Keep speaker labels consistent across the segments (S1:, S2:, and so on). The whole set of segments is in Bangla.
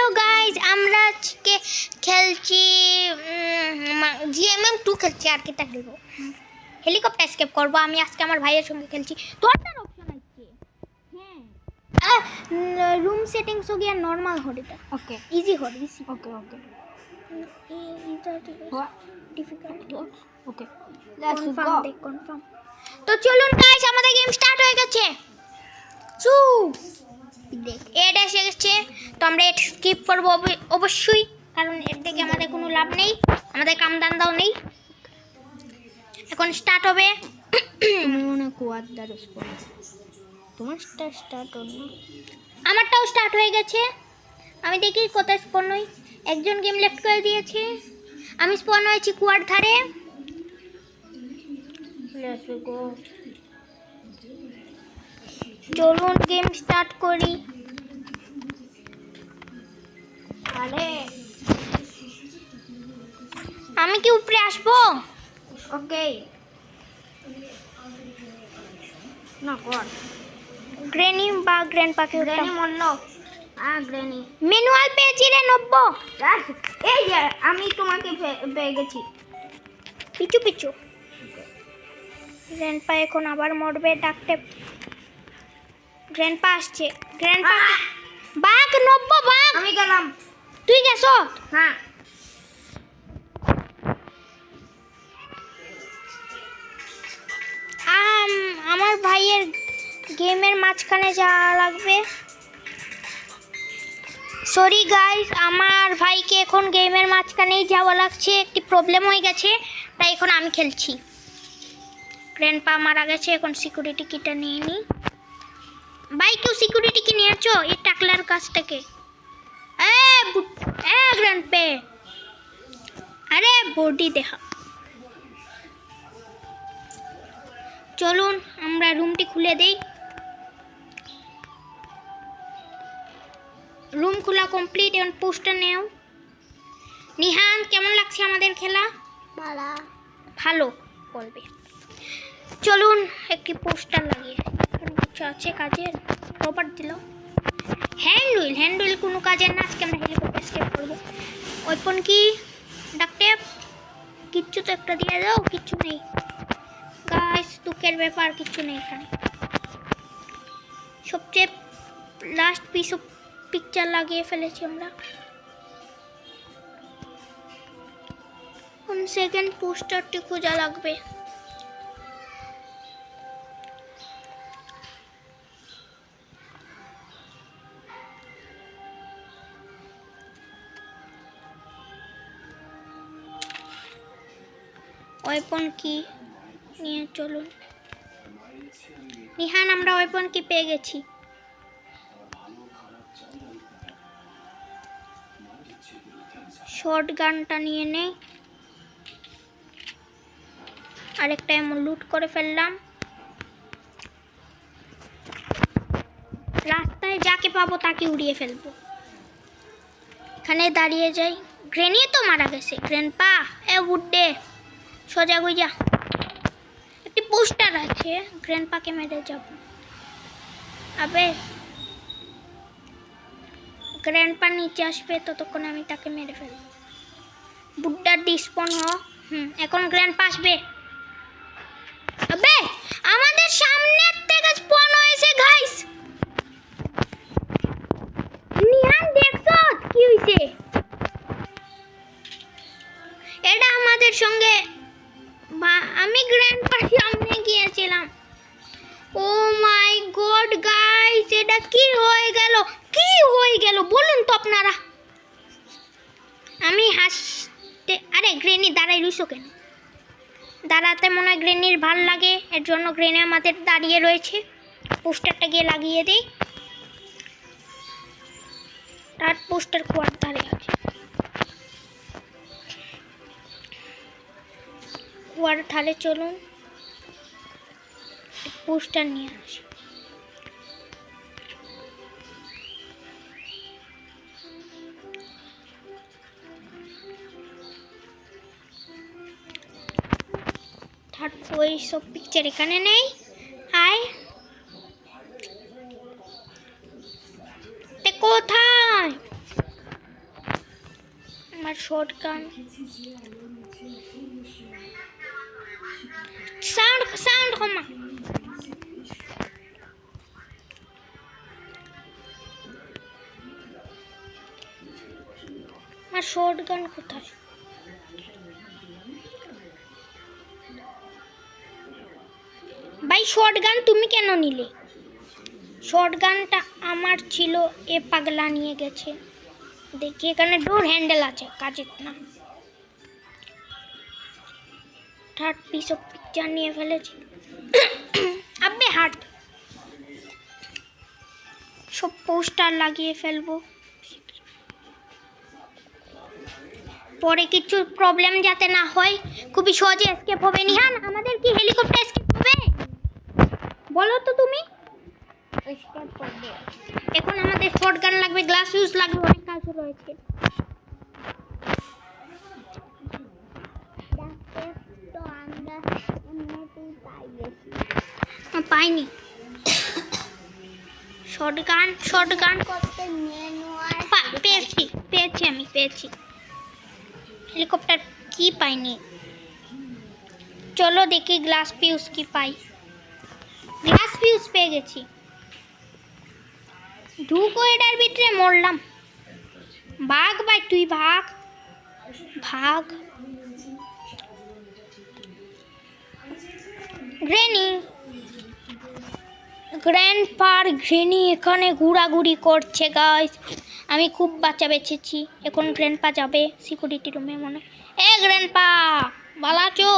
S1: হ্যালো গাইজ, আমরা আজকে খেলছি জিএমএম 2 খেলছি। আর কিটা খেলবো, হেলিকপ্টার এসকেপ করবো। আমি আজকে আমার ভাইয়ের সঙ্গে খেলছি। তোরটার অপশন আছে, হ্যাঁ। রুম সেটিংস हो गया नॉर्मल हो रहा है। ओके इजी हो रही है। Okay okay difficult okay let's go confirm. তো চলুন গাইজ, আমাদের গেম স্টার্ট হয়ে গেছে। চু এড এসে গেছে, তো আমরা এড স্কিপ করবো অবশ্যই, কারণ এর থেকে আমাদের কোনো লাভ নেই, আমাদের কাম দান্দাও নেই। এখন স্টার্ট হবে।
S2: তুমি মনে কোয়াদ্দার স্পন তোমারটা স্টার্ট হলো না?
S1: আমারটাও স্টার্ট হয়ে গেছে। আমি দেখি কোথায় স্পন হই। একজন গেম লেফট করে দিয়েছে। আমি স্পন হয়েছি কুয়ার ধারে।
S2: লেটস গো,
S1: চলুন গেম স্টার্ট করি।
S2: আরে
S1: আমি কি উপরে আসবো?
S2: ওকে না কর
S1: গ্রেনি বা গ্র্যান্ডপাকে
S2: গ্রেনি মরল। গ্রেনি
S1: ম্যানুয়াল পেয়েছি রে 90।
S2: এই যে আমি তোমাকে পেয়ে গেছি।
S1: পিছু পিছু গ্র্যান্ডপা এখন আবার মরবে। ডাকতে গ্র্যান্ডপা আসছে। গ্র্যান্ডপা বাঘ 90 বাঘ।
S2: আমি গেলাম।
S1: তুই গেছ?
S2: হ্যাঁ
S1: আমার ভাইয়ের গেমের মাঝখানে যাওয়া লাগবে। সরি গাইস, আমার ভাইকে এখন গেমের মাঝখানেই যাওয়া লাগছে। একটি প্রবলেম হয়ে গেছে, তাই এখন আমি খেলছি। গ্র্যান্ডপা মারা গেছে। এখন সিকিউরিটি কিটা নিয়ে নিই। ভাই কেউ সিকিউরিটি কি নিয়েছো এই টাকলার কাছ থেকে? গ্র্যান্ডপে আরে বডি দেখা। চলুন আমরা রুমটি খুলে দেই। রুম খোলা কমপ্লিট। এখন পোস্টার নেও। নিহান, কেমন লাগছে আমাদের খেলা? ভালো বলবে। চলুন একটি পোস্টার লাগিয়ে। কিছু আছে কাজের? রোবট দিল। হ্যান্ড হুইল কোনো কাজের না। আজকে আমরা হেলিকপ্টার এসকেপ করবো। ওয়েপন কি? ডাকতে কিচ্ছু তো একটা দিয়ে দাও। কিচ্ছু নেই গাইস, দুঃখের ব্যাপার, কিচ্ছু নেই এখানে। সবচেয়ে লাস্ট পিস অফ পিকচার লাগিয়ে ফেলেছি আমরা। সেকেন্ড পোস্টারটি খোঁজা লাগবে। ওয়েপন কি নিয়ে চলুন। নিহান, আমরা ওয়েপন কি পেয়ে গেছি। শর্ট গানটা নিয়ে নেই। আরেকটা এমন লুট করে ফেললাম। রাস্তায় যাকে পাবো তাকে উড়িয়ে ফেলবো। এখানে দাঁড়িয়ে যাই। গ্রেনি তো মারা গেছে। গ্র্যান্ডপা উঠে সোজা গুইজা। একটি পোস্টার আছে, গ্র্যান্ডপাকে মেরে যাব। আবে গ্র্যান্ডপা নিচে আসবে, ততক্ষণ আমি তাকে মেরে ফেলবো। বুড্ডার ডিসপন হ। এখন গ্র্যান্ডপা আসবে। আবে আমাদের সামনের থেকে স্পন হয়েছে গাইস। নিহান দেখছো কি হইছে? এটা আমাদের সঙ্গে আমি গ্র্যান্ডপার সামনে গিয়েছিলাম। ও মাই গড গাইস, এটা কি হয়ে গেল? কি হয়ে গেল বলুন তো আপনারা। আমি হাসতে, আরে গ্রেনি দাঁড়াই রইছো কেন? দাঁড়াতে মনে হয় গ্রেনির ভাল লাগে, এর জন্য গ্রেনি আমাদের দাঁড়িয়ে রয়েছে। পোস্টারটা গিয়ে লাগিয়ে দিই। তার পোস্টার কুয়ার ধারে আছে। কুয়ার ধারে চলুন, পোস্টার নিয়ে আসি। ওই সব পিকচার এখানে নেই। আয় কোথায়? শর্টগান সাউন্ড কমা। আমার শর্টগান কোথায়? ভাই শর্টগান তুমি কেন নিলে? শর্টগানটা আমার ছিল, এ পাগলা নিয়ে গেছে। দেখি এখানে ডোর হ্যান্ডেল আছে, কাজের না। থার্ড পিস অফ পিকচার নিয়ে ফেলেছি। আবে হাট, সব পোস্টার লাগিয়ে ফেলবো, পরে কিছু প্রবলেম যাতে না হয়। খুবই সহজে এসকেপ হবে। নিহান, আমাদের কি হেলিকপ্টার এসকেপ হবে? বলো তো তুমি। এখন আমাদের শর্টগান লাগবে, গ্লাস ইউজ লাগবে, অনেক কাজ রয়েছে। পাইনি শর্টগান করতে পেয়েছি। হেলিকপ্টার কি পাইনি। চলো দেখি গ্লাস ফিউজ কি পাই। গ্লাস ফিউজ পেয়ে গেছি। ঢুকো এটার ভিতরে, মরলাম। ভাগ ভাই, তুই ভাগ। গ্র্যান্ডপা এখানে ঘোরাঘুরি করছে গাইস। আমি খুব বাচ্চা বেঁচেছি। এখন গ্র্যান্ডপা যাবে সিকিউরিটি রুমে মনে। গ্র্যান্ডপা ভালো আছো?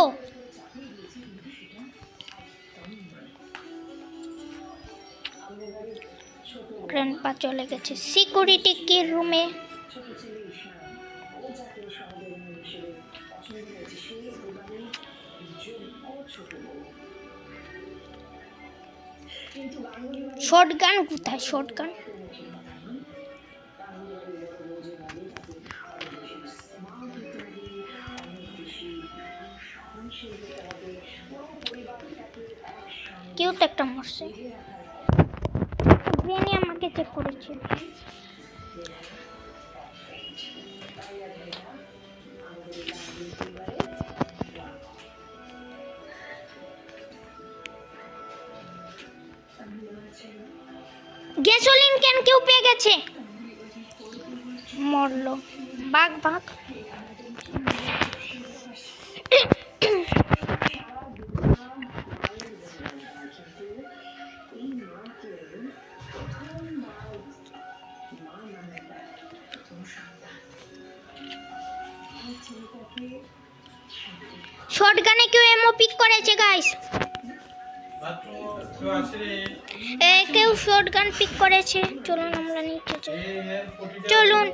S1: গ্র্যান্ডপা চলে গেছে সিকিউরিটি কি রুমে। শর্টগান কোথায়? শর্টগান কেউ তো একটা মরছে। গ্রেনি আমাকে চেক করেছে। গ্যাসোলিন ক্যান কেউ পেয়ে গেছে, মরলো। ভাগ শর্টগানে কেউ এমও পিক করেছে গাইস। কেউ শর্টগান পিক করেছে। চলুন আমরা নিচে যাই। চলুন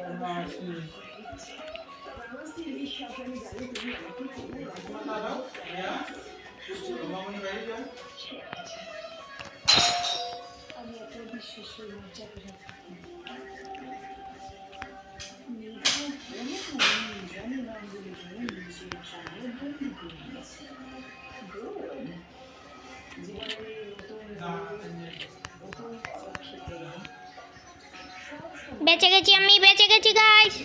S1: বেঁচে গেছি গাইস।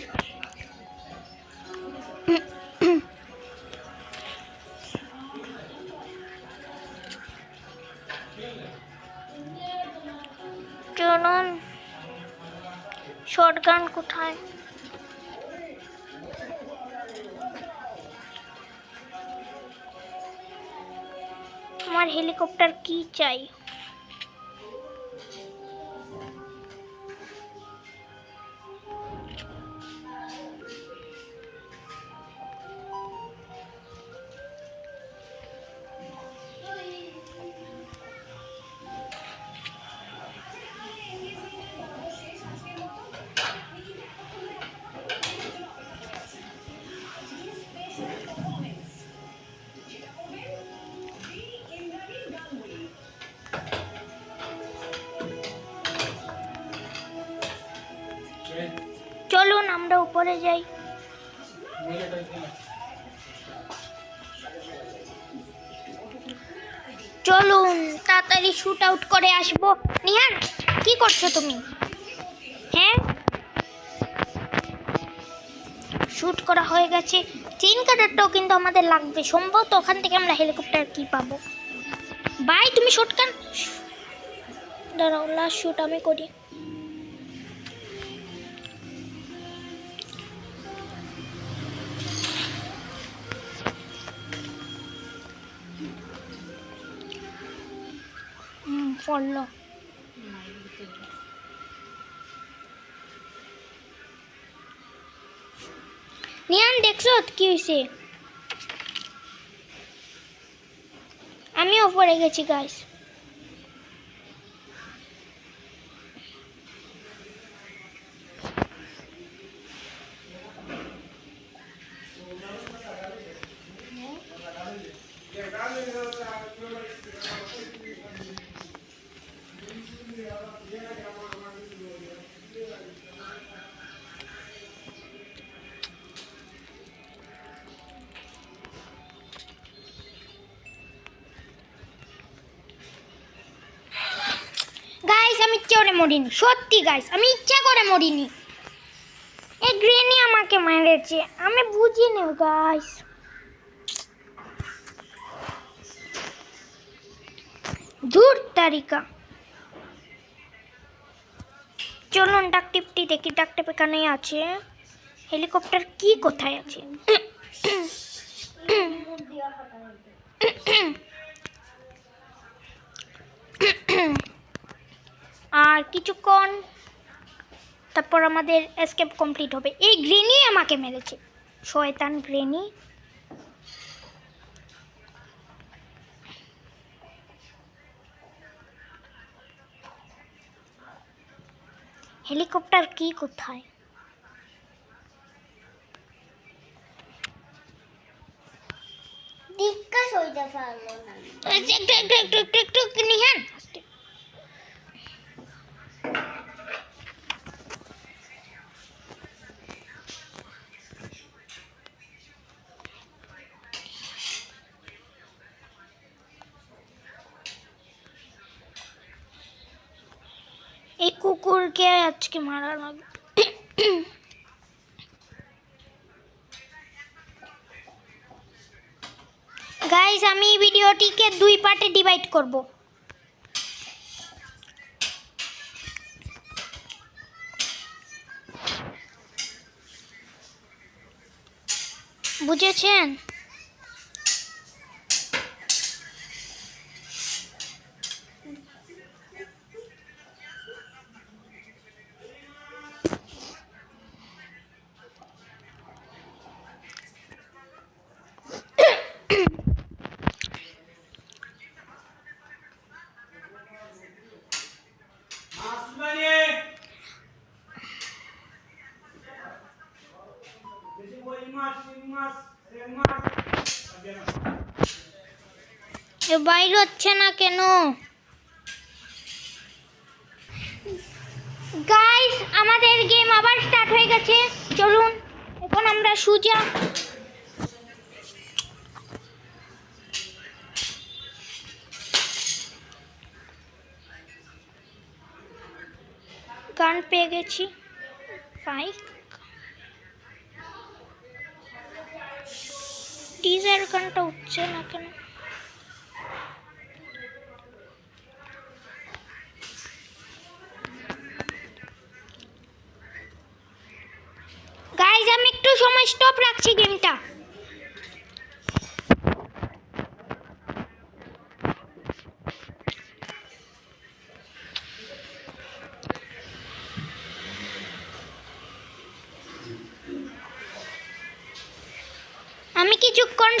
S1: চলুন, শর্টগান কোথায়? আমার হেলিকপ্টার কি চাই? চলুন আমরা উপরে যাই। চলুন তাড়াতাড়ি শুট আউট করে আসবো। নিহান, কি করছো তুমি? হ্যাঁ, শ্যুট করা হয়ে গেছে। চেইন কাটারটাও কিন্তু আমাদের লাগবে, সম্ভবত ওখান থেকে আমরা হেলিকপ্টার কি পাবো। বাই, তুমি শটগান দাঁড়াও, লাস্ট শ্যুট আমি করি। পড়লো। নিয়ান দেখছো কি হয়েছে? আমিও পড়ে গেছি গাইস। গাইস আমি ইচ্ছা করে মরিনি, সত্যি গাইস আমি ইচ্ছা করে মরিনি। এই গ্রেনি আমাকে মেরেছে, আমি বুঝিনি গাইস। ধুর তারিকা। চলুন ডাকটিপটি দেখি, ডাকটিপ এখানে আছে। হেলিকপ্টার কি কোথায় আছে? আর কিছুক্ষণ তারপর আমাদের এসকেপ কমপ্লিট হবে। এই গ্রেনি আমাকে মেরেছে, শয়তান গ্রেনি। হেলিকপ্টার কি কোথায়?
S2: ডিক্কাস হইতে পারলো না।
S1: একটু নিহান আস্তে। এই কুকুরকে আজকে মারা লাগবে। গাইস আমি ভিডিওটিকে 2 পার্টে ডিভাইড করব। বুঝেছেন? বাইর হচ্ছে না কেন? গাইস আমাদের গেম আবার স্টার্ট হয়ে গেছে। চলুন এখন আমরা সুজা গান পেয়ে গেছি। বাইক টিজার গানটা উঠছে না কেন? গাইস আমি একটু সময় স্টপ রাখছি গেমটা। আমি কিছুক্ষণ